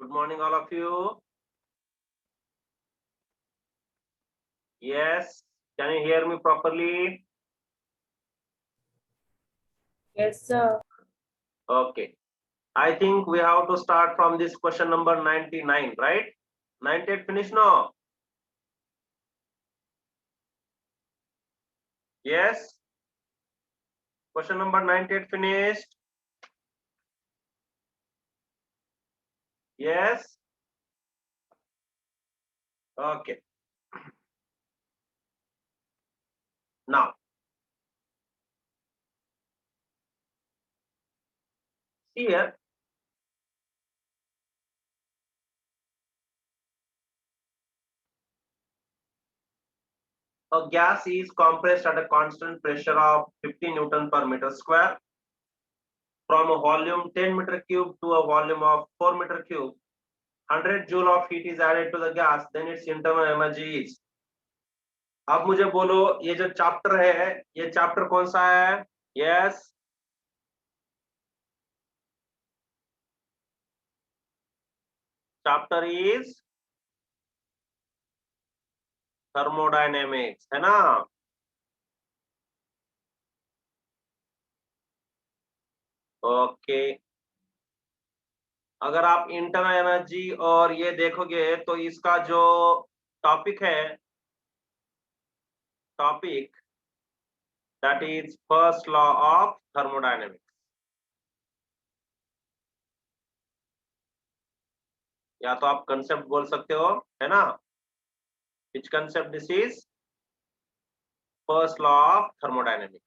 Good morning, all of you. Yes, can you hear me properly? Yes, sir. Okay. I think we have to start from this question number 99, right? 98 finish now. Yes. Question number 98 finished. Yes. Okay. Now, see here. A gas is compressed at a constant pressure of 50 Newton per meter square from a volume 10 meter cube to a volume of 4 meter cube. 100 joule of heat is added to the gas, then its internal energy is. अब मुझे बोलो ये जो chapter है ये chapter कौन सा है? यस, चैप्टर इज थर्मोडायनेमिक्स, है ना? ओके, अगर आप इंटरनल एनर्जी और ये देखोगे तो इसका जो टॉपिक है, topic that is first law of thermodynamics, या तो आप कंसेप्ट बोल सकते हो, है ना? Which concept this is? First law of thermodynamics.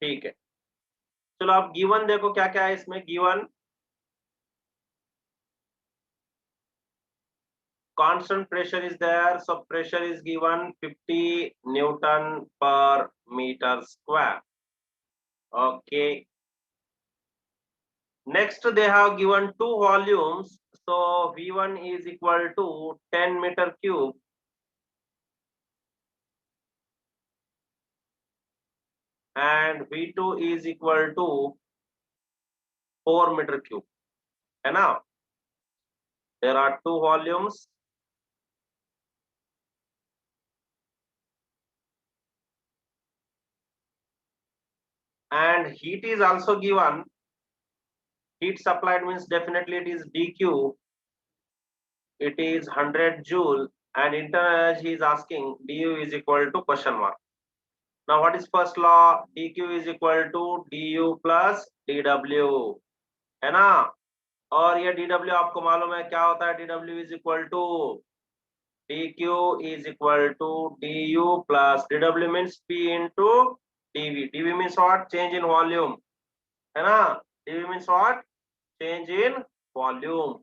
ठीक है, चलो आप गिवन देखो क्या क्या है इसमें. Given constant pressure is there, so pressure is given 50 Newton per meter square. Okay, next they have given two volumes, so V1 is equal to 10 meter cube and V2 is equal to 4 meter cube, है ना? There are two volumes and heat is also given. Heat supplied means definitely it is dq, it is 100 joule, and internal energy is asking du is equal to question mark. Now what is first law? dq is equal to du plus dw, है ना? और ये dw आपको मालूम है क्या होता है? dw is equal to dq is equal to du plus dw means p into dv. dv means what? Change in volume, है ना? dv means what? Change in volume.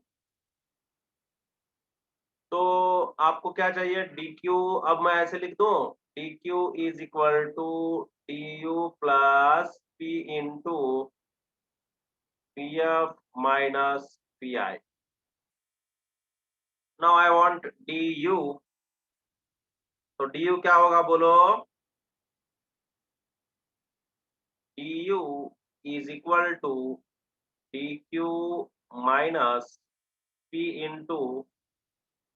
तो आपको क्या चाहिए? dq, अब मैं ऐसे लिख दूं, dq is equal to du plus p into pf minus pi. Now I want du, तो du क्या होगा बोलो? du is equal to dq minus p into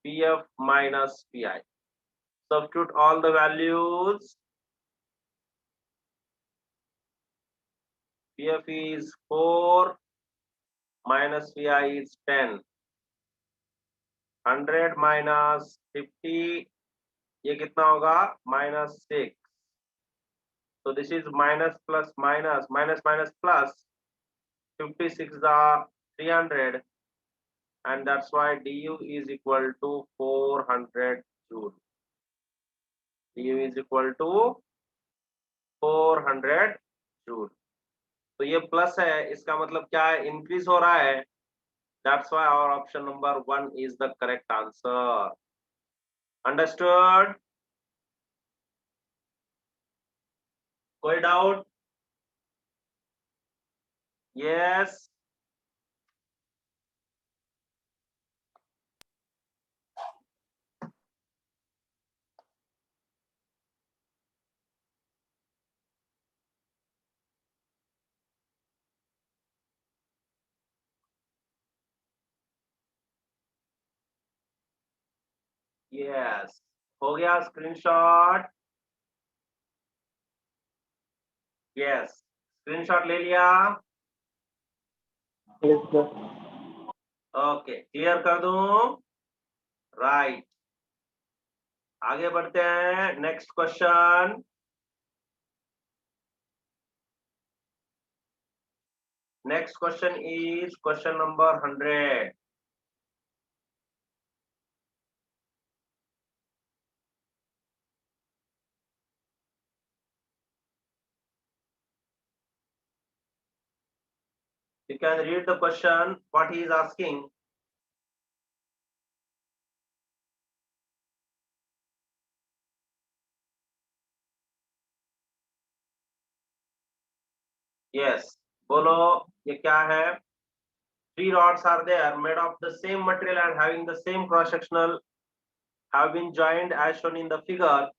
pf minus pi. Substitute all the values. pf is 4 minus pi is 10. 100 minus 50, ये कितना होगा? minus 6. So this is minus plus minus, minus minus plus. 56 the 300, and that's why du is equal to 400 joule. du is equal to 400 joule. तो ये plus है, इसका मतलब क्या है? इंक्रीज हो रहा है. That's why our option number 1 is the correct answer. Understood? कोई डाउट? Yes. यस, हो गया स्क्रीनशॉट? यस, स्क्रीनशॉट ले लिया? Yes, sir. ओके, क्लियर कर दूं? राइट, आगे बढ़ते हैं। Next question. Next question is question number 100। You can read the question, what he is asking. Yes, बोलो ये क्या है? Three rods are there made of the same material and having the same cross sectional have been joined as shown in the figure.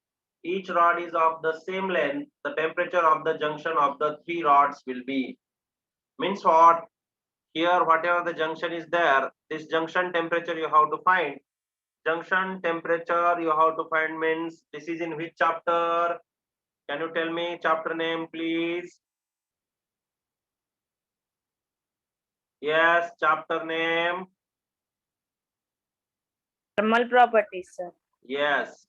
Each rod is of the same length. The temperature of the junction of the three rods will be. Means what? Here, whatever the junction is there, this junction temperature you have to find. Junction temperature you have to find means this is in which chapter? Can you tell me chapter name, please? Yes, chapter name. Thermal properties, sir. Yes,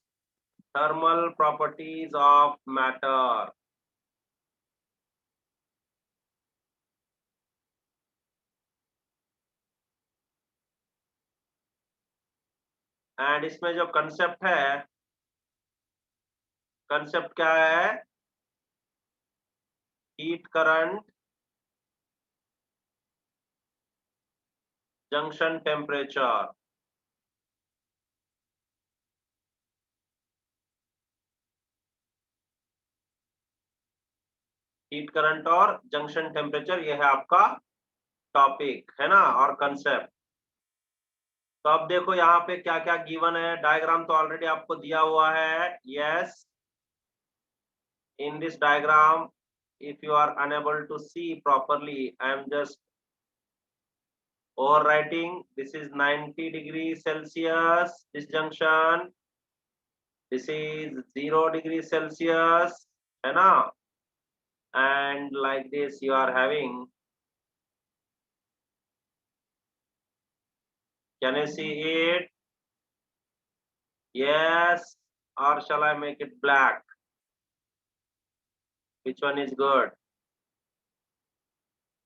thermal properties of matter. And इसमें जो concept है, concept क्या है? Heat current, junction temperature. Heat current और junction temperature, ये है आपका topic, है ना, और कंसेप्ट। तो अब देखो यहाँ पे क्या क्या गिवन है। डायग्राम तो ऑलरेडी आपको दिया हुआ है। Yes, in this diagram if you are unable to see properly, I am just overwriting. This is 90 degrees Celsius, this junction. This is 0 degrees Celsius, है ना, and like this you are having. Can you see it? Yes, or shall I make it black? Which one is good?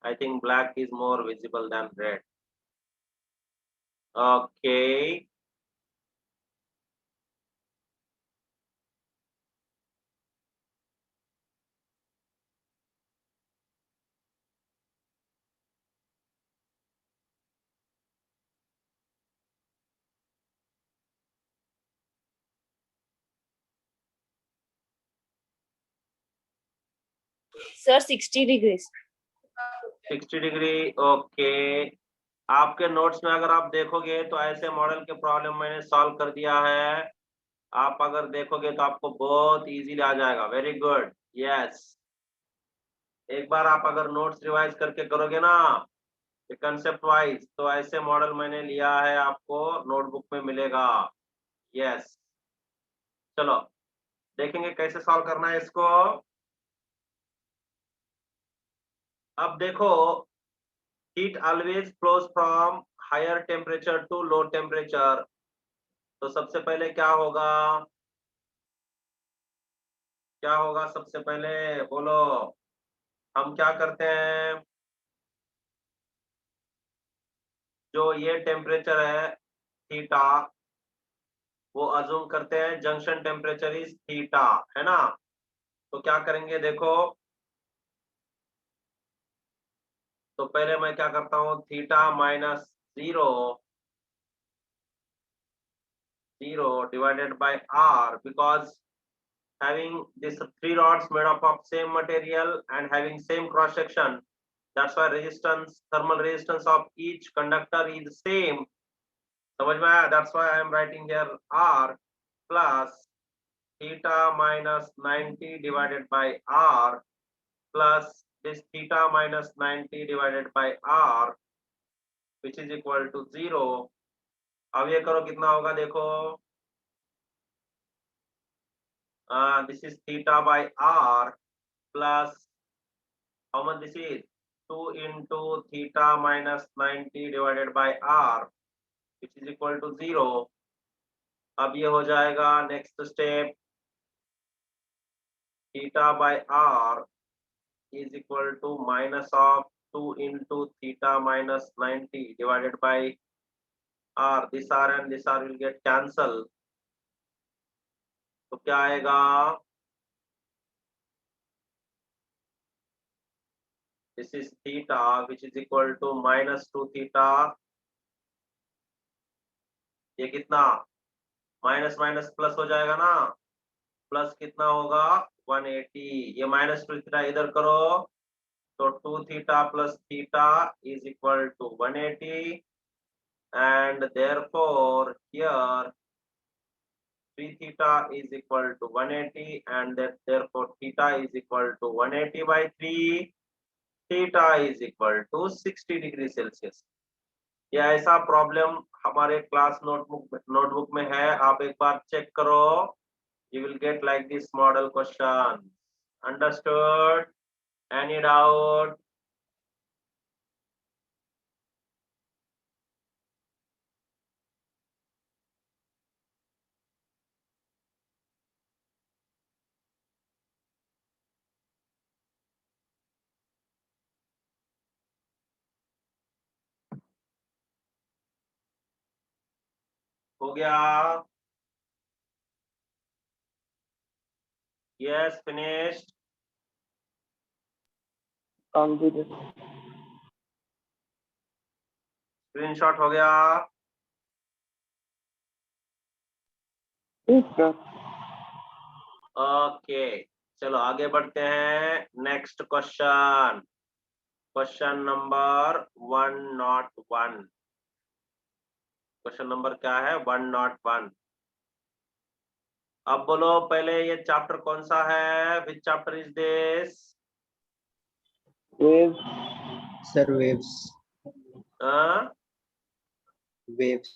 I think black is more visible than red. Okay. Sir, 60 degrees. 60 degree, okay. आपके notes में अगर आप देखोगे तो ऐसे model के problem मैंने solve कर दिया है। आप अगर देखोगे तो आपको बहुत इजीली आ जाएगा। Very good, yes. एक बार आप अगर नोट्स रिवाइज करके करोगे ना कंसेप्ट वाइज, तो ऐसे मॉडल मैंने लिया है, आपको नोटबुक में मिलेगा। यस, चलो देखेंगे कैसे सॉल्व करना है इसको। अब देखो, heat always flows from higher temperature to low temperature. तो सबसे पहले क्या होगा? क्या होगा सबसे पहले, बोलो। हम क्या करते हैं, जो ये टेम्परेचर है थीटा, वो अज्यूम करते हैं जंक्शन टेम्परेचर इज थीटा, है ना। तो क्या करेंगे देखो, तो पहले मैं क्या करता हूँ, theta minus zero, zero divided by R, because having these three rods made up of same material and having same cross section, that's why resistance, thermal resistance of each conductor is same. समझ में आया? That's why I am writing here R plus theta minus 90 divided by R plus this theta minus 90 divided by R, which is equal to 0. अब ये करो कितना होगा देखो, This is theta by r plus how much this is 2 into theta minus 90 divided by r which is equal to 0. अब ये हो जाएगा next step theta by r is equal to minus of 2 into theta minus 90 divided by r. This r and this r will get cancelled. तो क्या आएगा this is theta which is equal to minus 2 theta. ये कितना minus minus plus हो जाएगा ना plus कितना होगा 180. ये माइनस 2 थीटा इधर करो तो 2 theta plus theta is equal to 180 and therefore here 3 theta is equal to 180 and that therefore theta is equal to 180 by 3. Theta is equal to 60 degree Celsius. ये ऐसा प्रॉब्लम हमारे class notebook में है. आप एक बार चेक करो. You will get like this model question. Understood? Any doubt? हो गया? Yes, finished. स्क्रीनशॉट हो गया? ओके चलो आगे बढ़ते हैं. Next question. Question number 101. Question number क्या है 101. अब बोलो पहले ये चैप्टर कौन सा है? विच chapter is this? Waves. Sir, waves. Waves.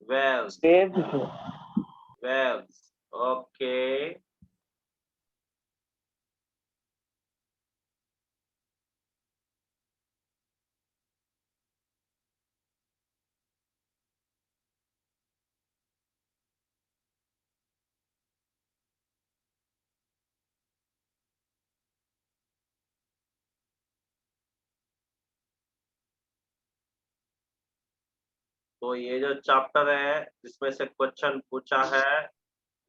Waves. Waves. Waves. Okay. तो ये जो चैप्टर है जिसमें से क्वेश्चन पूछा है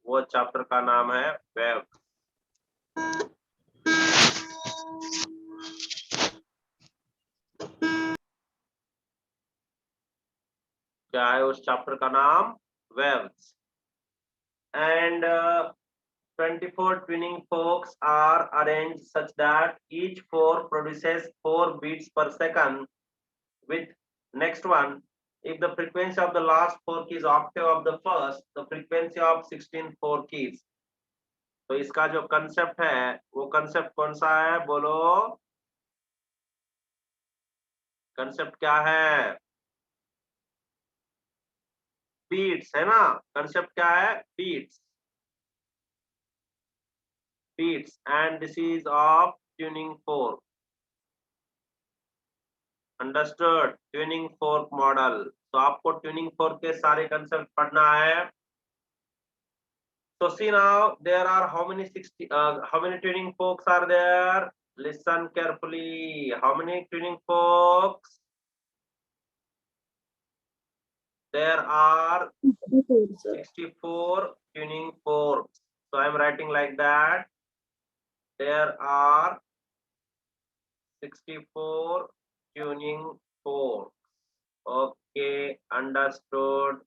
वो चैप्टर का नाम है वेव. क्या है उस चैप्टर का नाम? Waves. And 24 twinning forks are arranged such that each fork produces 4 beats per second with next one. If the frequency of the last fork is octave of the first, the frequency of 16 fork is. तो इसका जो concept है वो concept कौन सा है बोलो? Concept क्या है? बीट्स है ना. कंसेप्ट क्या है? Beats. Beats and this is of tuning fork. Understood? Tuning fork model. तो आपको ट्यूनिंग फोर्क के सारे कंसेप्ट पढ़ना है. So see now there are how many tuning forks are there? Listen carefully. How many tuning forks? There are 64 tuning forks. So I am writing like that. There are 64 tuning forks. Okay, understood.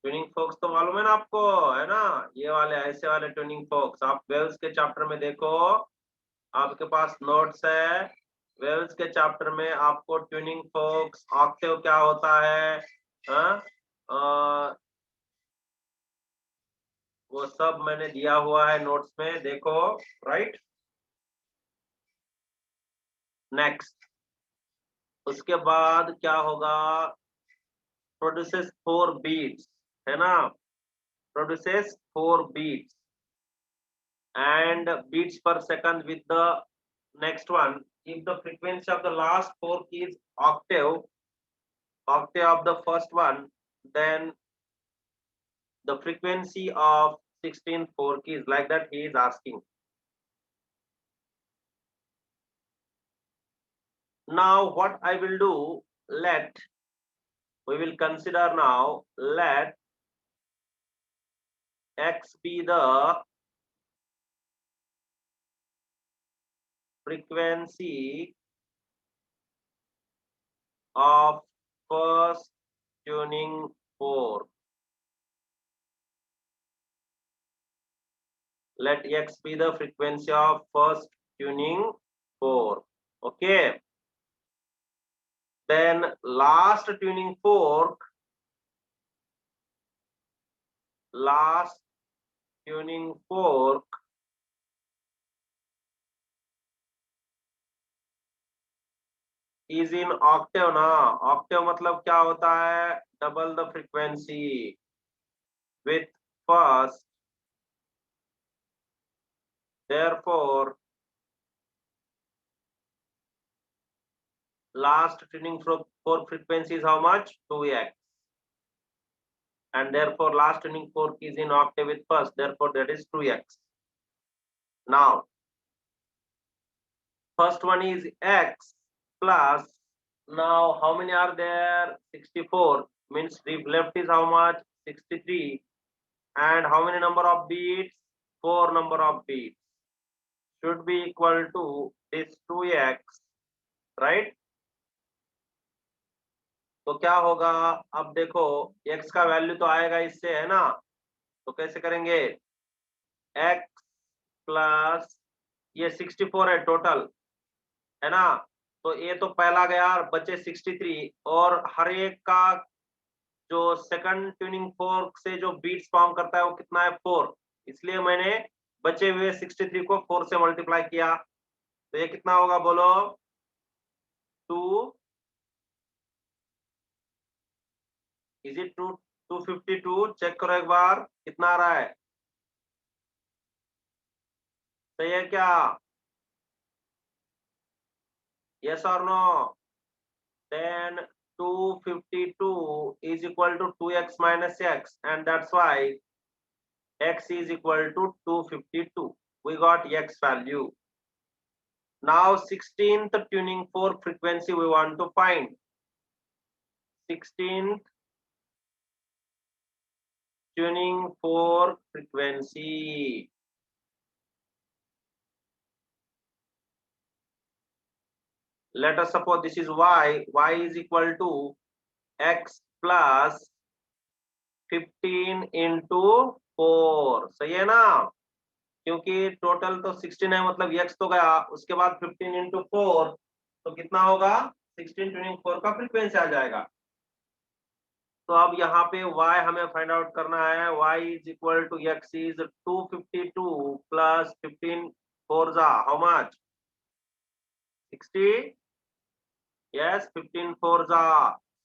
Tuning forks तो मालूम है ना आपको, है ना? ये वाले ऐसे वाले ट्यूनिंग फोक्स आप वेव्स के चैप्टर में देखो. आपके पास नोट्स है. वेव्स के चैप्टर में आपको ट्यूनिंग फोक्स ऑक्टेव क्या होता है वो सब मैंने दिया हुआ है नोट्स में, देखो. राइट. नेक्स्ट उसके बाद क्या होगा? प्रोड्यूसेस 4 बीट्स है ना. produces 4 beats, and beats per second with the next one. If the frequency of the last 4 keys octave of the first one, then the frequency of 16 4 keys, like that he is asking. Now what I will do, we will consider now, let x be the frequency of first tuning fork. Let x be the frequency of first tuning fork. Okay. Then last tuning fork is in octave ना. Octave मतलब क्या होता है? Double the frequency with first. Therefore, last tuning fork frequency is how much? 2x. And therefore, last tuning fork is in octave with first. Therefore, that is 2x. Now, first one is x plus. Now, how many are there? 64. Means left is how much? 63. And how many number of beats? 4 number of beats. Should be equal to this 2x, right? तो क्या होगा? अब देखो, x का value तो आएगा इससे, है ना? तो कैसे करेंगे? x प्लस ये 64 है टोटल, है ना? तो ये तो पहला गया, बचे 63, और हर एक का जो सेकंड ट्यूनिंग फोर्क से जो बीट्स फॉर्म करता है वो कितना है? 4. इसलिए मैंने बचे हुए 63 को 4 से मल्टीप्लाई किया. तो ये कितना होगा बोलो? 2. Is it 252? चेक करो एक बार कितना आ रहा है. सही है क्या? यस और no? then 252 is equal to 2x minus x, and that's why x is equal to 252. We got x value. Now 16th tuning fork frequency we want to find. 16th tuning fork frequency. Let us suppose this is y. Y is equal to x plus 15 into 4. सही है ना? क्योंकि total तो 16 है, मतलब x तो गया, उसके बाद 15 into 4, तो कितना होगा? 16 ट्यूनिंग 4 का फ्रीक्वेंसी आ जाएगा. तो अब यहाँ पे y हमें फाइंड आउट करना है. y is equal to x is 252 प्लस 15 4 जा हाउ मच? 60. yes, 15 4 जा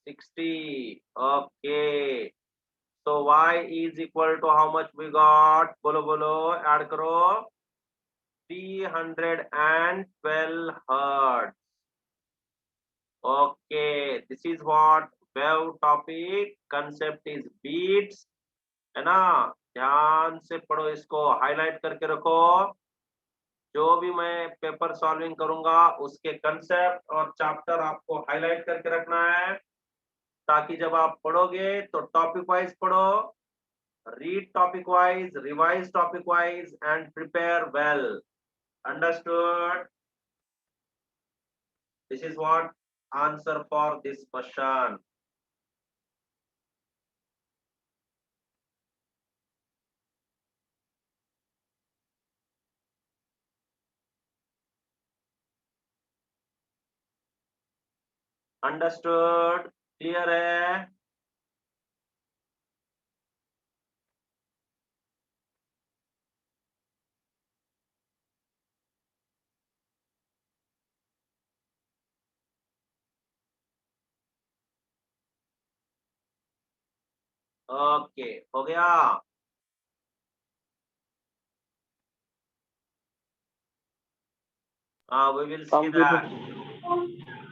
60. okay, so y is equal to how much we got? बोलो बोलो, ऐड करो. 312 hertz. Okay, this is what wave topic. Concept is beats, है ना? ध्यान से पढ़ो, इसको हाईलाइट करके रखो. जो भी मैं पेपर सॉल्विंग करूंगा उसके कंसेप्ट और चैप्टर आपको हाईलाइट करके रखना है, ताकि जब आप पढ़ोगे तो टॉपिक वाइज पढ़ो. Read topic wise, revise topic wise, and prepare well. Understood? This is what answer for this question. Understood? Clear है? ओके, हो गया. We will see that.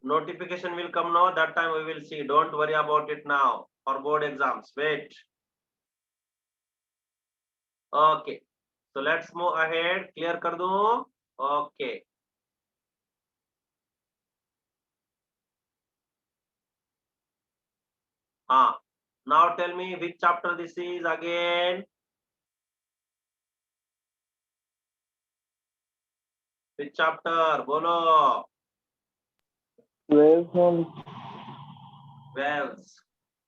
Notification will come now. That time we will see. Don't worry about it now. For board exams, wait. Okay. So let's move ahead. Clear कर दूं? Okay. Now tell me which chapter this is again. Which chapter? Bolo. Waves.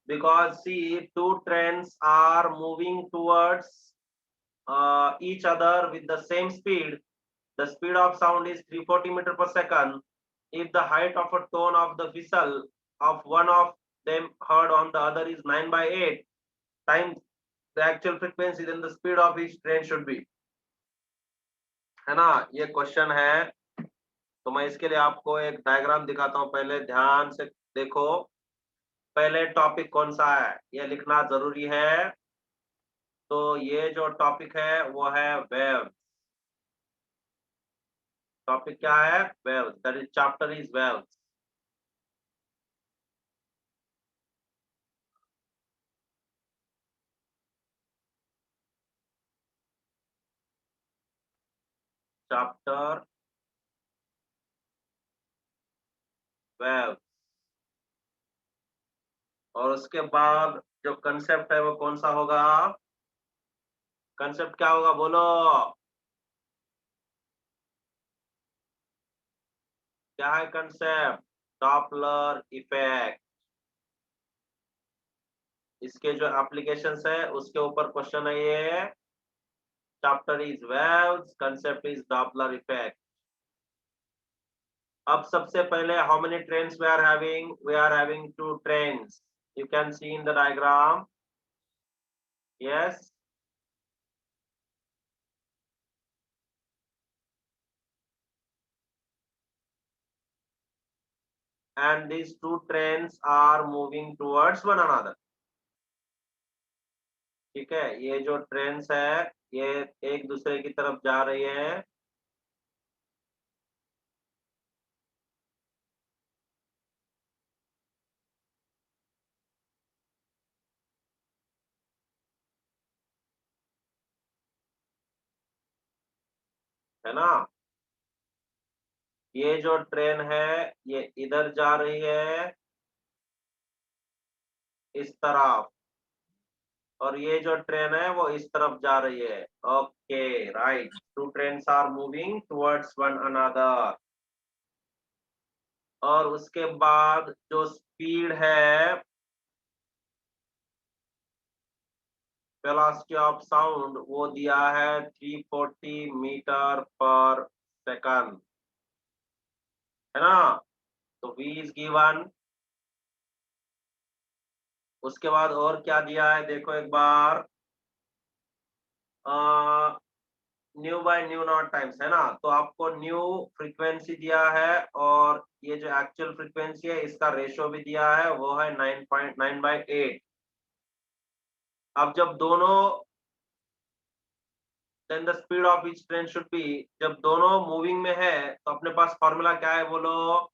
Because see, two trains are moving towards each other with the same speed. The speed of sound is 340 meter per second. If the height of a tone of the whistle of one of them heard on the other is 9/8 times the actual frequency, then the speed of each train should be. है ना, ये question है। तो मैं इसके लिए आपको एक डायग्राम दिखाता हूं, पहले ध्यान से देखो। पहले टॉपिक कौन सा है ये लिखना जरूरी है। तो ये जो टॉपिक है वो है वेव्स। टॉपिक क्या है? Waves. That is chapter is waves. Chapter waves. और उसके बाद जो कंसेप्ट है वो कौन सा होगा? कंसेप्ट क्या होगा बोलो? क्या है कंसेप्ट? Doppler effect. इसके जो एप्लीकेशंस है उसके ऊपर क्वेश्चन है ये। Chapter is waves, concept is Doppler effect. अब सबसे पहले how many trains we are having? We are having 2 trains. You can see in the diagram. Yes, and these 2 trains are moving towards one another. ठीक है, ये जो trains है ये एक दूसरे की तरफ जा रही है। है ना, ये जो ट्रेन है ये इधर जा रही है इस तरफ, और ये जो ट्रेन है वो इस तरफ जा रही है। Okay right, 2 trains are moving towards one another. और उसके बाद जो स्पीड है, वेलोसिटी ऑफ साउंड, वो दिया है 340 मीटर पर सेकंड। है ना, तो v इज गिवन। उसके बाद और क्या दिया है देखो एक बार। New by new not times, है ना। तो आपको न्यू फ्रीक्वेंसी दिया है और ये जो एक्चुअल फ्रीक्वेंसी है इसका रेशियो भी दिया है, वो है 9.9/8। अब जब दोनों, then the speed of each train should be, जब दोनों मूविंग में है तो अपने पास फॉर्मूला क्या है बोलो?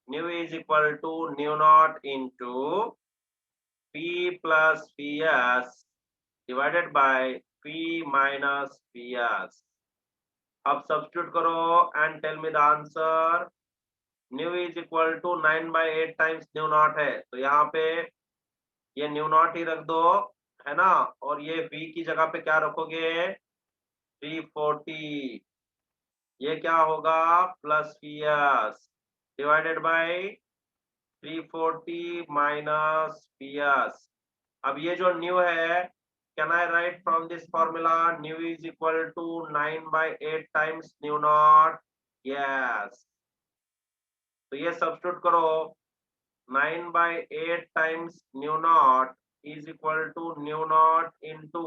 Nu is equal to nu naught into p plus ps divided by p minus ps। अब सब्स्टिट्यूट करो and tell me the answer. Nu is equal to 9/8 times nu naught है, तो यहाँ पे ये न्यू नॉट ही रख दो, है ना। और ये v की जगह पे क्या रखोगे? 340। ये क्या होगा? Plus ps divided by 340 minus ps। अब ये जो न्यू है, can I write from this formula nu is equal to 9/8 times nu naught? Yes. तो ये सब्स्टिट्यूट करो, 9/8 times nu naught is equal to nu naught into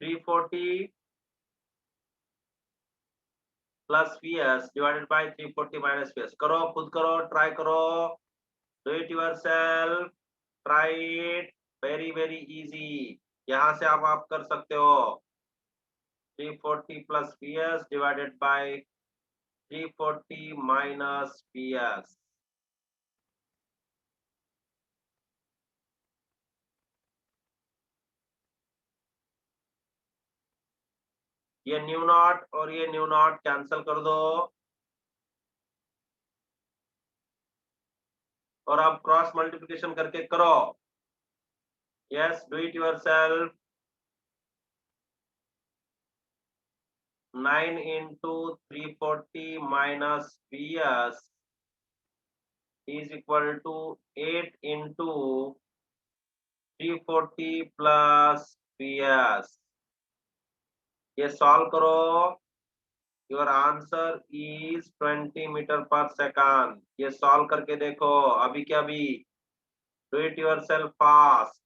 340 plus ps divided by 340 minus ps। करो, खुद करो, try करो, do it yourself, try it, very very easy. यहाँ से आप कर सकते हो। 340 plus ps divided by 340 minus PS. ये न्यू नॉट और ये न्यू नॉट कैंसिल कर दो और अब क्रॉस मल्टीप्लिकेशन करके करो. Yes, do it yourself. 9 into 340 minus PS is equal to 8 into 340 plus PS. ये सॉल्व करो. योर आंसर इज 20 मीटर पर सेकंड. ये सॉल्व करके देखो अभी क्या भी. Do it yourself fast.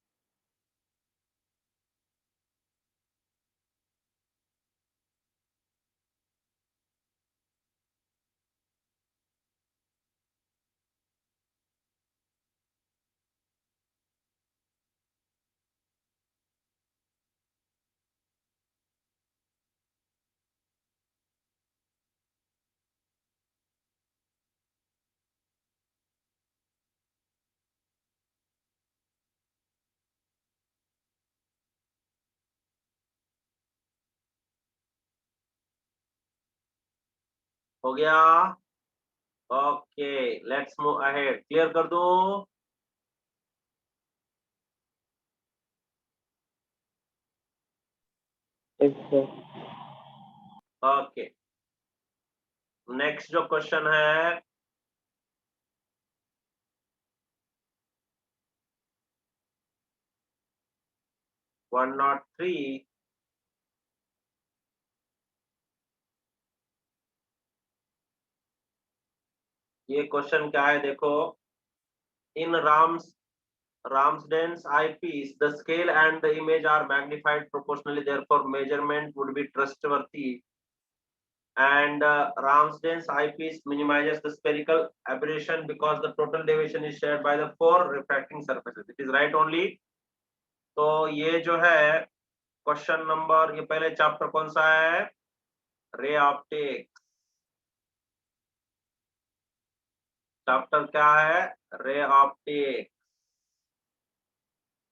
हो गया. Okay, let's move ahead. Clear कर दो. Yes, sir. ओके, नेक्स्ट जो क्वेश्चन है 103. ये क्वेश्चन क्या है देखो. इन Ramsden's eyepiece, the scale and the image are magnified proportionally, therefore measurement would be trustworthy. And Ramsden's eyepiece minimizes the spherical aberration because the total deviation is shared by the 4 refracting surfaces. It is right only. तो ये जो है question number, ये पहले chapter कौन सा है? Ray optics. Chapter क्या है? Ray optics.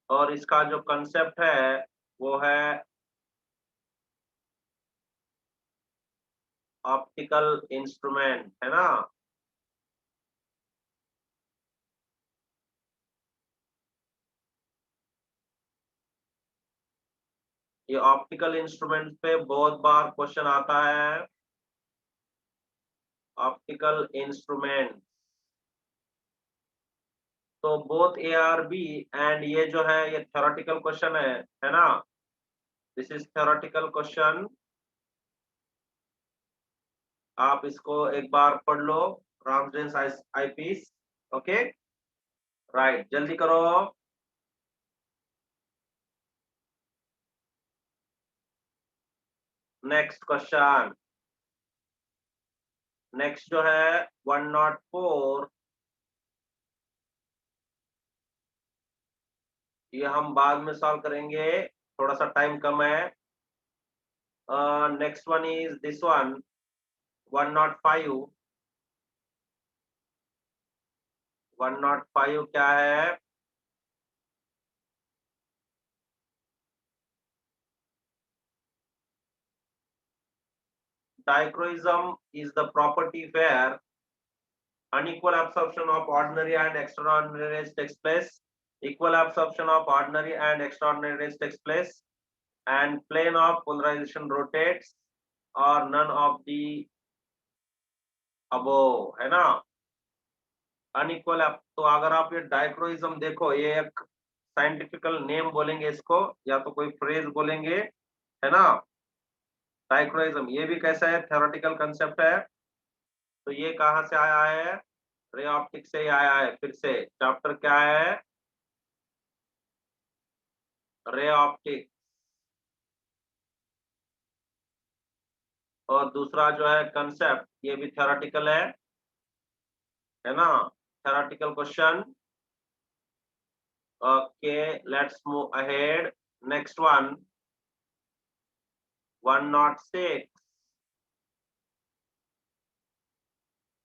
और इसका जो कंसेप्ट है वो है ऑप्टिकल इंस्ट्रूमेंट, है ना. ये ऑप्टिकल इंस्ट्रूमेंट पे बहुत बार क्वेश्चन आता है. ऑप्टिकल इंस्ट्रूमेंट तो बोथ ARB एंड ये जो है ये थ्योरेटिकल क्वेश्चन है ना. This is theoretical question. आप इसको एक बार पढ़ लो. रामसडेन्स आईपीस. ओके, राइट, जल्दी करो. Next question. नेक्स्ट जो है 104. ये हम बाद में सॉल्व करेंगे, थोड़ा सा टाइम कम है. Next one is this one 105. 105 क्या है? Dichroism is the property where unequal absorption of ordinary and extraordinary rays takes place, equal absorption of ordinary and extraordinary rays takes place, and plane of polarization rotates, or none of the above, है ना. Unequal. तो अगर आप ये डाइक्रोइज्म देखो, ये एक scientifical name बोलेंगे इसको या तो कोई फ्रेज बोलेंगे, है ना. डाइक्रोइज्म ये भी कैसा है? थ्योरेटिकल कंसेप्ट है. तो ये कहाँ से आया है? रे ऑप्टिक्स से ही आया है. फिर से चैप्टर क्या है? Ray optics. और दूसरा जो है कंसेप्ट ये भी थ्योरेटिकल है ना. Theoretical question. Okay, let's move ahead. Next one 106.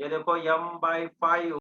ये देखो m by 5